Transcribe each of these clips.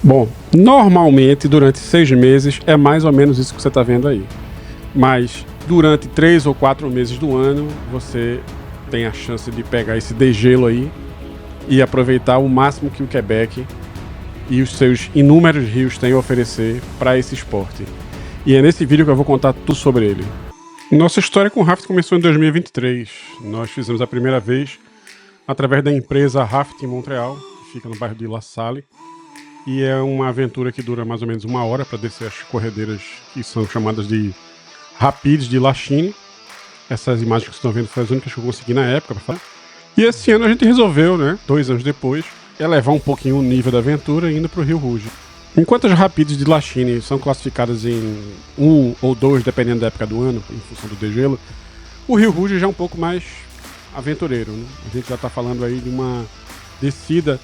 Bom, normalmente durante 6 meses é mais ou menos isso que você está vendo aí. Mas durante 3 ou 4 meses do ano você tem a chance de pegar esse degelo aí e aproveitar o máximo que o Quebec e os seus inúmeros rios têm a oferecer para esse esporte. E é nesse vídeo que eu vou contar tudo sobre ele. Nossa história com o rafting começou em 2023. Nós fizemos a primeira vez através da empresa Rafting Montreal, que fica no bairro de La Salle. E é uma aventura que dura mais ou menos 1 hora para descer as corredeiras que são chamadas de Rapides de Lachine. Essas imagens que vocês estão vendo foram as únicas que eu consegui na época para falar. E esse ano a gente resolveu, 2 anos depois, elevar um pouquinho o nível da aventura indo para o Rio Rouge. Enquanto as Rapides de Lachine são classificadas em 1 ou 2, dependendo da época do ano, em função do degelo, o Rio Rouge já é um pouco mais aventureiro. A gente já está falando aí de uma descida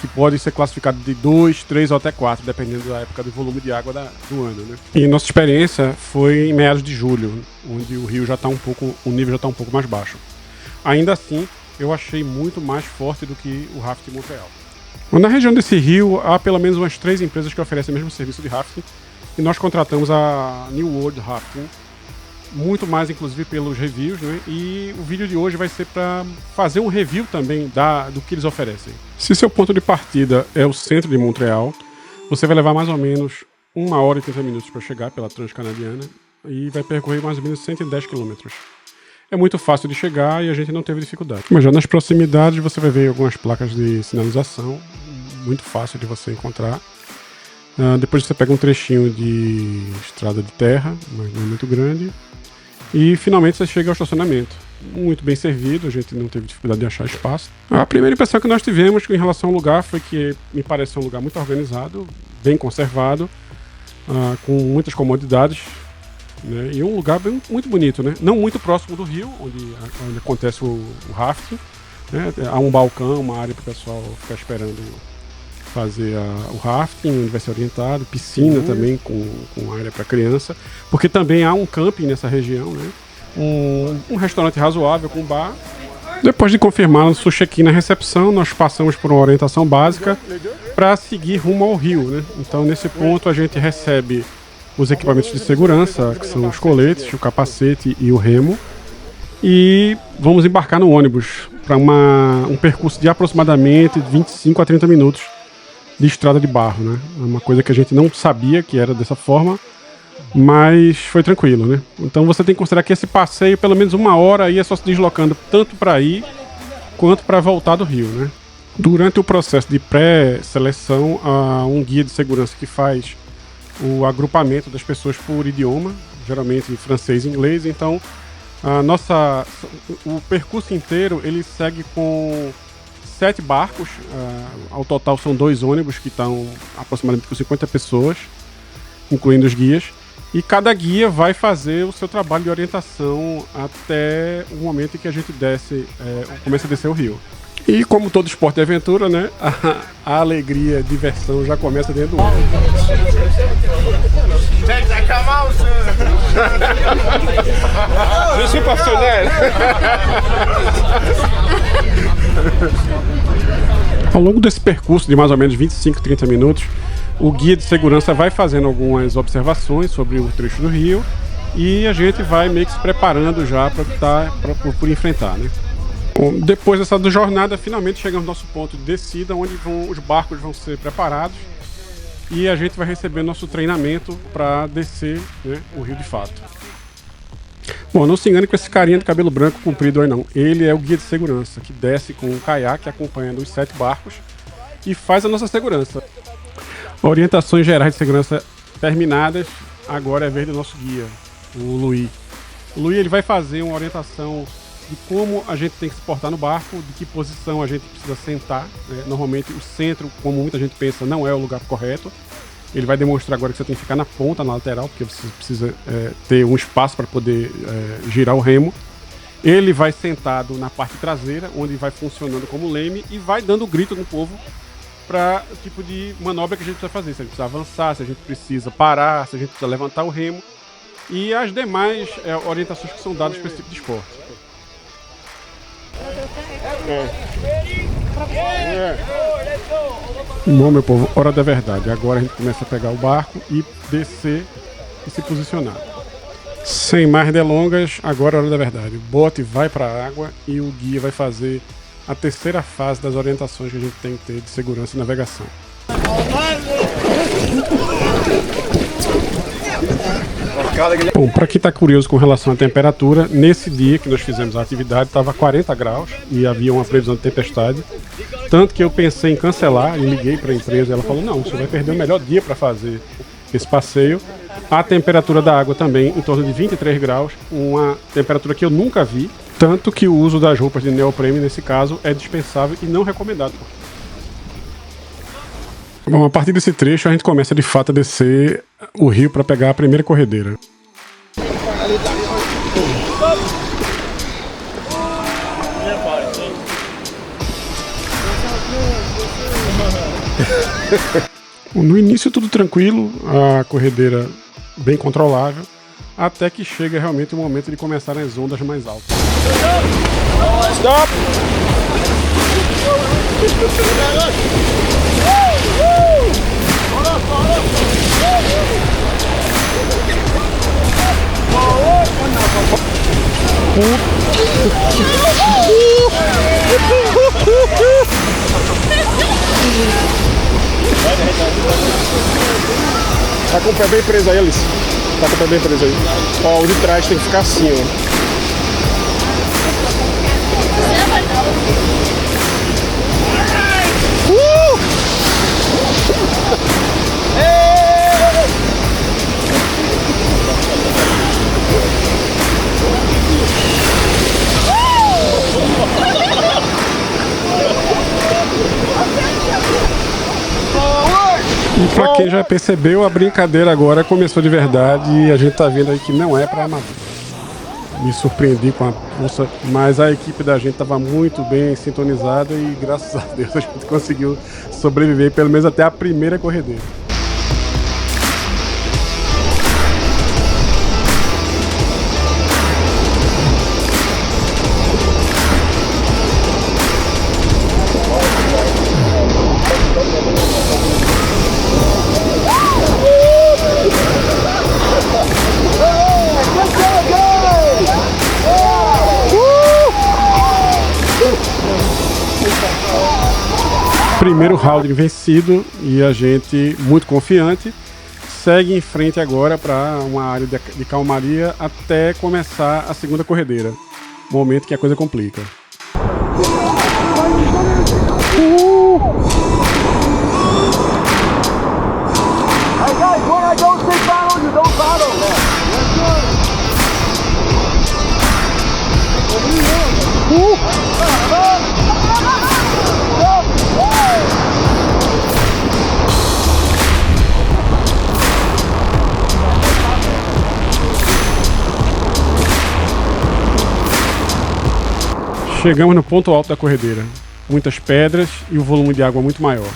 que pode ser classificado de 2, 3 ou até 4, dependendo da época do volume de água do ano, E nossa experiência foi em meados de julho, onde o rio o nível já está um pouco mais baixo. Ainda assim, eu achei muito mais forte do que o Rafting Montreal. Na região desse rio, há pelo menos umas 3 empresas que oferecem o mesmo serviço de rafting, e nós contratamos a New World Rafting, muito mais inclusive pelos reviews, E o vídeo de hoje vai ser para fazer um review também do que eles oferecem. Se seu ponto de partida é o centro de Montreal, você vai levar mais ou menos 1 hora e 30 minutos para chegar pela Transcanadiana e vai percorrer mais ou menos 110 km. É muito fácil de chegar e a gente não teve dificuldade. Mas já nas proximidades você vai ver algumas placas de sinalização, muito fácil de você encontrar. Depois você pega um trechinho de estrada de terra, mas não é muito grande. E finalmente você chega ao estacionamento. Muito bem servido, a gente não teve dificuldade de achar espaço. A primeira impressão que nós tivemos em relação ao lugar foi que me pareceu um lugar muito organizado, bem conservado, com muitas comodidades, e um lugar muito bonito, Não muito próximo do rio, onde acontece o rafting, Há um balcão, uma área para o pessoal ficar esperando fazer o rafting, onde vai ser orientado, piscina também com área para criança, porque também há um camping nessa região, um restaurante razoável com bar. Depois de confirmar o check-in na recepção, nós passamos por uma orientação básica para seguir rumo ao rio, Então nesse ponto a gente recebe os equipamentos de segurança, que são os coletes, o capacete e o remo, e vamos embarcar no ônibus para um percurso de aproximadamente 25 a 30 minutos de estrada de barro, É uma coisa que a gente não sabia que era dessa forma, mas foi tranquilo, Então você tem que considerar que esse passeio, pelo menos 1 hora, aí é só se deslocando tanto para ir quanto para voltar do rio, Durante o processo de pré-seleção, há um guia de segurança que faz o agrupamento das pessoas por idioma, geralmente francês e inglês. Então o percurso inteiro ele segue com 7 barcos, ao total são 2 ônibus que estão aproximadamente com 50 pessoas, incluindo os guias, e cada guia vai fazer o seu trabalho de orientação até o momento em que a gente começa a descer o rio. E como todo esporte de aventura, a alegria, a diversão já começa dentro do ônibus. Je suis professionnel. Ao longo desse percurso de mais ou menos 25, 30 minutos, o guia de segurança vai fazendo algumas observações sobre o trecho do rio e a gente vai meio que se preparando já por enfrentar, Bom, depois dessa jornada, finalmente chegamos ao nosso ponto de descida, onde os barcos vão ser preparados e a gente vai receber nosso treinamento para descer o rio de fato. Bom, não se engane com esse carinha de cabelo branco comprido aí não. Ele é o guia de segurança, que desce com um caiaque acompanhando os 7 barcos e faz a nossa segurança. Orientações gerais de segurança terminadas, agora é vez do nosso guia, o Luiz. O Luiz ele vai fazer uma orientação de como a gente tem que se portar no barco, de que posição a gente precisa sentar, né? Normalmente o centro, como muita gente pensa, não é o lugar correto. Ele vai demonstrar agora que você tem que ficar na ponta, na lateral, porque você precisa ter um espaço para poder girar o remo. Ele vai sentado na parte traseira, onde vai funcionando como leme e vai dando grito no povo para o tipo de manobra que a gente precisa fazer. Se a gente precisa avançar, se a gente precisa parar, se a gente precisa levantar o remo e as demais orientações que são dadas para esse tipo de esporte. Bom, meu povo, hora da verdade. Agora a gente começa a pegar o barco e descer e se posicionar. Sem mais delongas, agora é a hora da verdade. O bote vai para a água e o guia vai fazer a terceira fase das orientações que a gente tem que ter de segurança e navegação. Bom, para quem está curioso com relação à temperatura, nesse dia que nós fizemos a atividade estava 40 graus e havia uma previsão de tempestade. Tanto que eu pensei em cancelar e liguei para a empresa e ela falou, não, você vai perder o melhor dia para fazer esse passeio. A temperatura da água também em torno de 23 graus, uma temperatura que eu nunca vi. Tanto que o uso das roupas de neoprene nesse caso é dispensável e não recomendado. Bom, a partir desse trecho a gente começa de fato a descer o rio para pegar a primeira corredeira. No início tudo tranquilo, a corredeira bem controlável, até que chega realmente o momento de começar as ondas mais altas. Stop! Tá com o pé bem preso aí, Alice. Tá com o pé bem preso aí. Ó, o de trás tem que ficar assim, ó. E pra quem já percebeu, a brincadeira agora começou de verdade e a gente tá vendo aí que não é pra amador. Me surpreendi com a força, mas a equipe da gente estava muito bem sintonizada e graças a Deus a gente conseguiu sobreviver pelo menos até a primeira corredeira. Primeiro round vencido e a gente, muito confiante, segue em frente agora para uma área de calmaria até começar a segunda corredeira. Momento que a coisa complica. Chegamos no ponto alto da corredeira. Muitas pedras e o volume de água muito maior.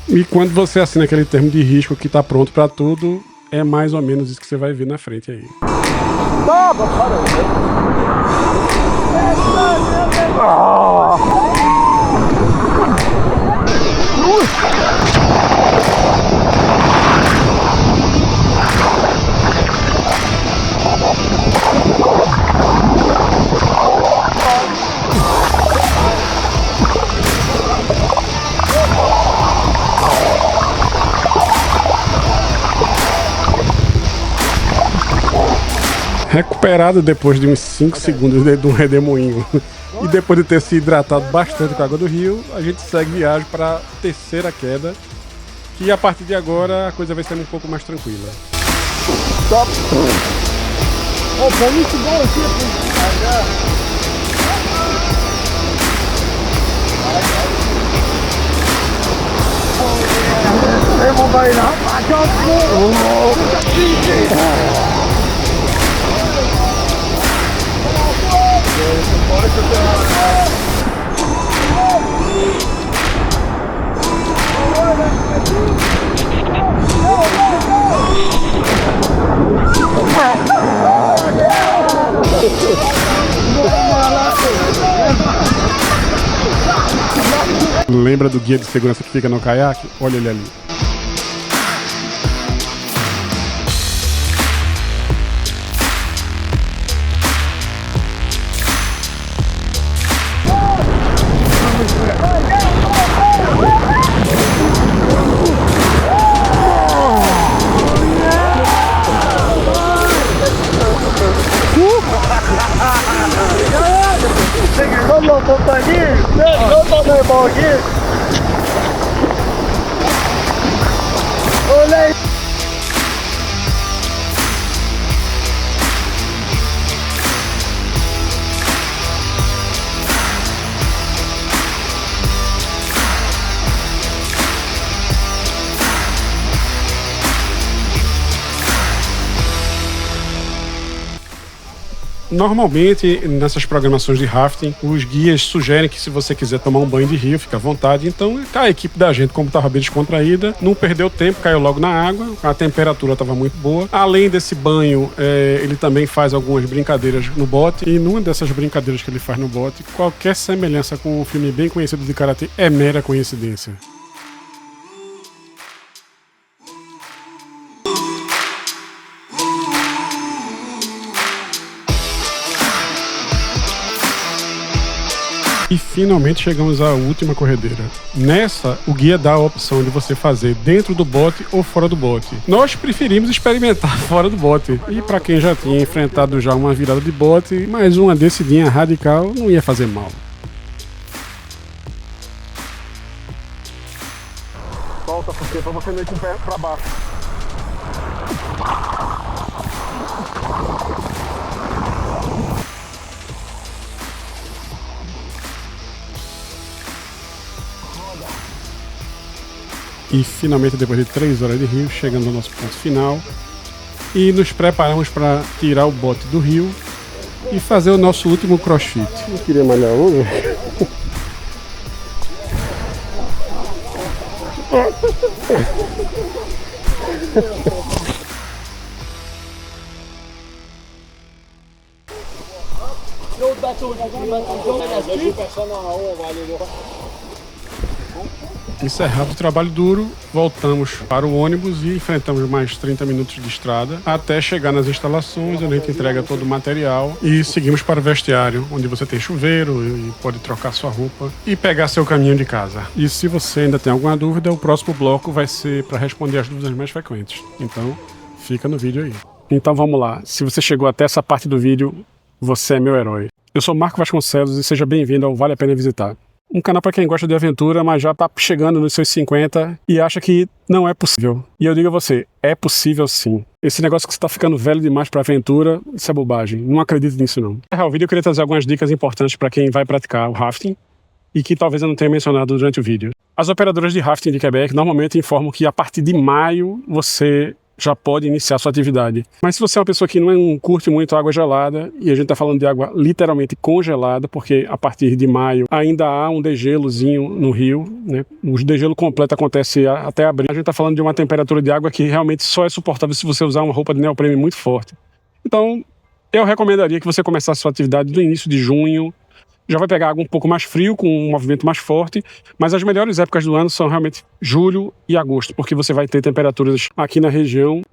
E quando você assina aquele termo de risco que está pronto para tudo, é mais ou menos isso que você vai ver na frente aí. Recuperado depois de uns 5 segundos de um redemoinho e depois de ter se hidratado bastante com a água do rio, a gente segue viagem para a terceira queda, que a partir de agora a coisa vai sendo um pouco mais tranquila. Top! Oh, foi muito bom aqui, Lembra do guia de segurança que fica no caiaque? Olha ele ali. Vamos, companhia! Vamos, meu irmão aqui! Olha aí! Normalmente, nessas programações de rafting, os guias sugerem que se você quiser tomar um banho de rio, fica à vontade. Então, a equipe da gente, como estava bem descontraída, não perdeu tempo, caiu logo na água, a temperatura estava muito boa. Além desse banho, ele também faz algumas brincadeiras no bote, e numa dessas brincadeiras que ele faz no bote, qualquer semelhança com um filme bem conhecido de karatê é mera coincidência. E finalmente chegamos à última corredeira. Nessa, o guia dá a opção de você fazer dentro do bote ou fora do bote. Nós preferimos experimentar fora do bote. E para quem já tinha enfrentado já uma virada de bote, mais uma descidinha radical não ia fazer mal. Solta, porque pra você não ir com o pé pra baixo. E finalmente, depois de 3 horas de rio, chegamos ao nosso ponto final e nos preparamos para tirar o bote do rio e fazer o nosso último crossfit. Não queria malhar hoje? Encerrado o trabalho duro, voltamos para o ônibus e enfrentamos mais 30 minutos de estrada até chegar nas instalações, onde a gente entrega todo o material e seguimos para o vestiário, onde você tem chuveiro e pode trocar sua roupa e pegar seu caminho de casa. E se você ainda tem alguma dúvida, o próximo bloco vai ser para responder as dúvidas mais frequentes. Então, fica no vídeo aí. Então vamos lá, se você chegou até essa parte do vídeo, você é meu herói. Eu sou Marco Vasconcelos e seja bem-vindo ao Vale a Pena Visitar. Um canal para quem gosta de aventura, mas já tá chegando nos seus 50 e acha que não é possível. E eu digo a você, é possível sim. Esse negócio que você tá ficando velho demais para aventura, isso é bobagem. Não acredito nisso não. No vídeo eu queria trazer algumas dicas importantes para quem vai praticar o rafting e que talvez eu não tenha mencionado durante o vídeo. As operadoras de rafting de Quebec normalmente informam que a partir de maio você já pode iniciar sua atividade. Mas se você é uma pessoa que não curte muito água gelada, e a gente está falando de água literalmente congelada, porque a partir de maio ainda há um degelozinho no rio, né? O degelo completo acontece até abril. A gente está falando de uma temperatura de água que realmente só é suportável se você usar uma roupa de neoprene muito forte. Então, eu recomendaria que você começasse sua atividade no início de junho. Já vai pegar água um pouco mais frio, com um movimento mais forte, mas as melhores épocas do ano são realmente julho e agosto, porque você vai ter temperaturas aqui na região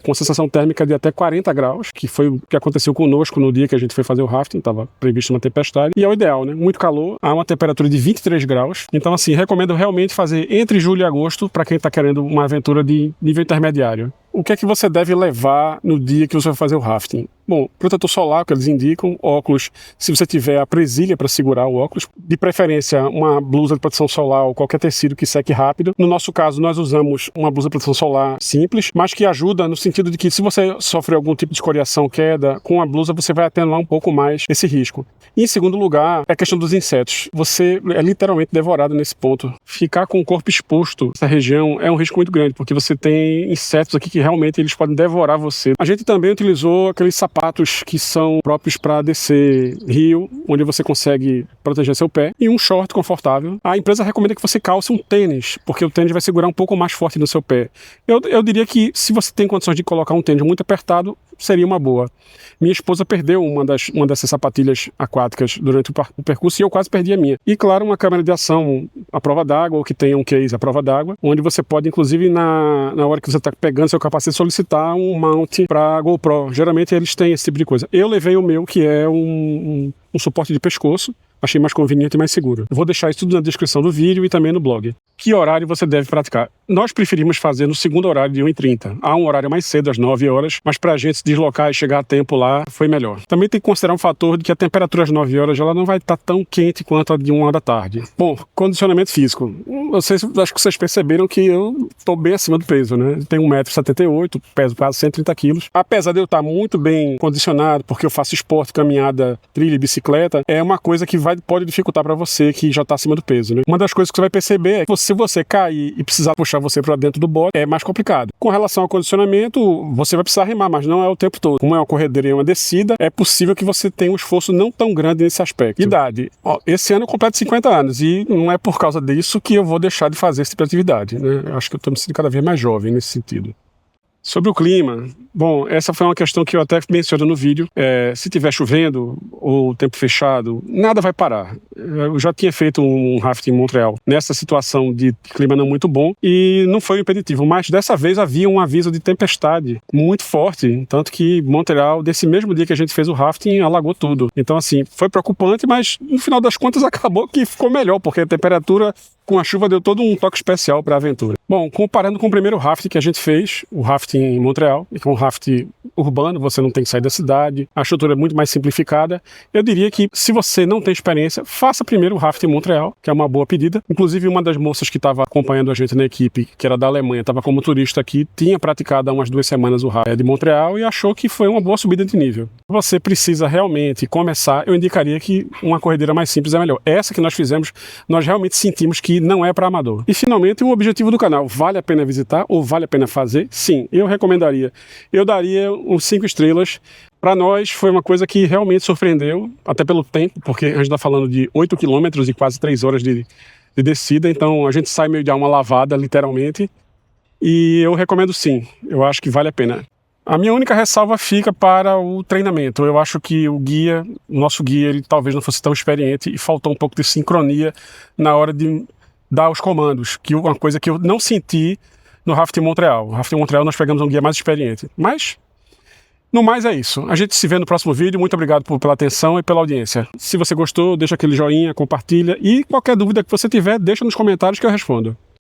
com sensação térmica de até 40 graus, que foi o que aconteceu conosco no dia que a gente foi fazer o rafting, estava previsto uma tempestade, e é o ideal, né? Muito calor, há uma temperatura de 23 graus, então assim, recomendo realmente fazer entre julho e agosto para quem está querendo uma aventura de nível intermediário. o que é que você deve levar no dia que você vai fazer o rafting? Bom, protetor solar, que eles indicam, óculos, se você tiver a presilha para segurar o óculos, de preferência uma blusa de proteção solar ou qualquer tecido que seque rápido. No nosso caso, nós usamos uma blusa de proteção solar simples, mas que ajuda no sentido de que se você sofrer algum tipo de escoriação, queda, com a blusa você vai atenuar um pouco mais esse risco. E em segundo lugar, é a questão dos insetos. Você é literalmente devorado nesse ponto. Ficar com o corpo exposto nessa região é um risco muito grande, porque você tem insetos aqui que realmente eles podem devorar você. A gente também utilizou aqueles sapatos que são próprios para descer rio, onde você consegue proteger seu pé, e um short confortável. A empresa recomenda que você calce um tênis, porque o tênis vai segurar um pouco mais forte no seu pé. Eu diria que se você tem condições de colocar um tênis muito apertado, seria uma boa. Minha esposa perdeu uma dessas sapatilhas aquáticas durante o percurso e eu quase perdi a minha. E claro, uma câmera de ação à prova d'água, ou que tenha um case à prova d'água, onde você pode, inclusive, na hora que você está pegando seu capacete, solicitar um mount para GoPro. Geralmente eles têm esse tipo de coisa. Eu levei o meu, que é um suporte de pescoço. Achei mais conveniente e mais seguro. Eu vou deixar isso tudo na descrição do vídeo e também no blog. Que horário você deve praticar? Nós preferimos fazer no segundo horário de 1h30. Há um horário mais cedo, às 9 horas, mas pra gente se deslocar e chegar a tempo lá, foi melhor. Também tem que considerar um fator de que a temperatura às 9 horas ela não vai estar tão quente quanto a de 1 da tarde. Bom, condicionamento físico. Acho que vocês perceberam que eu estou bem acima do peso, né? Eu tenho 1,78 m, peso quase 130 kg. Apesar de eu estar muito bem condicionado, porque eu faço esporte, caminhada, trilha e bicicleta, é uma coisa que pode dificultar para você que já está acima do peso, né? Uma das coisas que você vai perceber é que se você cair e precisar puxar você para dentro do bote, é mais complicado. Com relação ao condicionamento, você vai precisar remar, mas não é o tempo todo. Como é uma corredeira e uma descida, é possível que você tenha um esforço não tão grande nesse aspecto. Idade. Esse ano eu completo 50 anos e não é por causa disso que eu vou deixar de fazer esse tipo de atividade, né? Eu acho que eu estou me sentindo cada vez mais jovem nesse sentido. Sobre o clima, bom, essa foi uma questão que eu até menciono no vídeo. Se estiver chovendo ou tempo fechado, nada vai parar. Eu já tinha feito um rafting em Montreal nessa situação de clima não muito bom e não foi um impeditivo, mas dessa vez havia um aviso de tempestade muito forte, tanto que Montreal, desse mesmo dia que a gente fez o rafting, alagou tudo. Então assim, foi preocupante, mas no final das contas acabou que ficou melhor, porque a temperatura com a chuva deu todo um toque especial para a aventura. Bom, comparando com o primeiro rafting que a gente fez, o rafting em Montreal, que é um rafting urbano, você não tem que sair da cidade, a estrutura é muito mais simplificada, eu diria que se você não tem experiência, faça primeiro o rafting em Montreal, que é uma boa pedida. Inclusive uma das moças que estava acompanhando a gente na equipe, que era da Alemanha, estava como turista aqui, tinha praticado há umas 2 semanas o rafting de Montreal e achou que foi uma boa subida de nível. Se você precisa realmente começar, eu indicaria que uma corredeira mais simples é melhor. Essa que nós fizemos, nós realmente sentimos que não é para amador. E finalmente o objetivo do canal, vale a pena visitar ou vale a pena fazer? Sim, eu recomendaria. Eu daria uns 5 estrelas. Para nós foi uma coisa que realmente surpreendeu, até pelo tempo, porque a gente está falando de 8 quilômetros e quase 3 horas de descida, então a gente sai meio de alma lavada, literalmente, e eu recomendo sim, eu acho que vale a pena. A minha única ressalva fica para o treinamento. Eu acho que o nosso guia, ele talvez não fosse tão experiente e faltou um pouco de sincronia na hora de dar os comandos, que é uma coisa que eu não senti no Rafting Montreal. No Rafting Montreal nós pegamos um guia mais experiente, mas no mais é isso. A gente se vê no próximo vídeo. Muito obrigado pela atenção e pela audiência. Se você gostou, deixa aquele joinha, compartilha e qualquer dúvida que você tiver, deixa nos comentários que eu respondo.